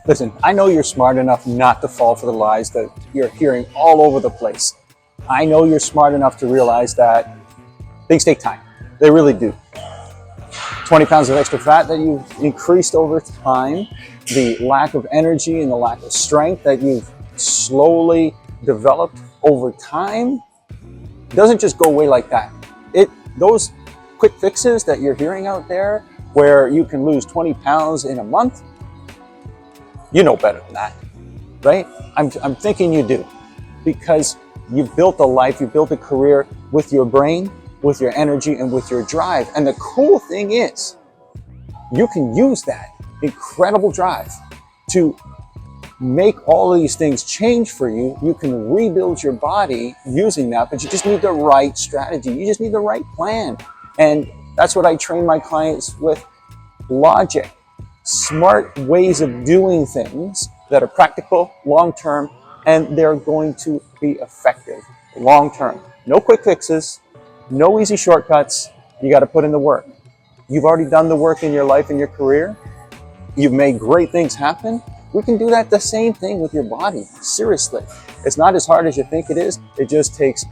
Listen, I know you're smart enough not to fall for the lies that you're hearing all over the place. I know you're smart enough to realize that things take time. They really do. 20 pounds of extra fat that you've increased over time, the lack of energy and the lack of strength that you've slowly developed over time doesn't just go away like that. Those quick fixes that you're hearing out there where you can lose 20 pounds in a month, you know better than that, right? I'm thinking you do, because you've built a life, you've built a career with your brain, with your energy, and with your drive. And the cool thing is, you can use that incredible drive to make all of these things change for you. You can rebuild your body using that, but you just need the right strategy. You just need the right plan. And that's what I train my clients with: logic, smart ways of doing things that are practical, long-term, and they're going to be effective long-term. No quick fixes, no easy shortcuts. You got to put in the work. You've already done the work in your life and your career. You've made great things happen. We can do that the same thing with your body. Seriously. It's not as hard as you think it is. It just takes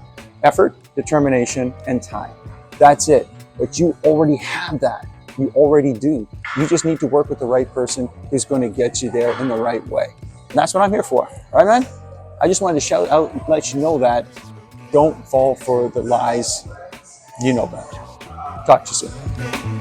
effort, determination, and time. That's it. But you already have that. You already do. You just need to work with the right person who's going to get you there in the right way. And that's what I'm here for. All right, man? I just wanted to shout out and let you know that don't fall for the lies. You know better. Talk to you soon.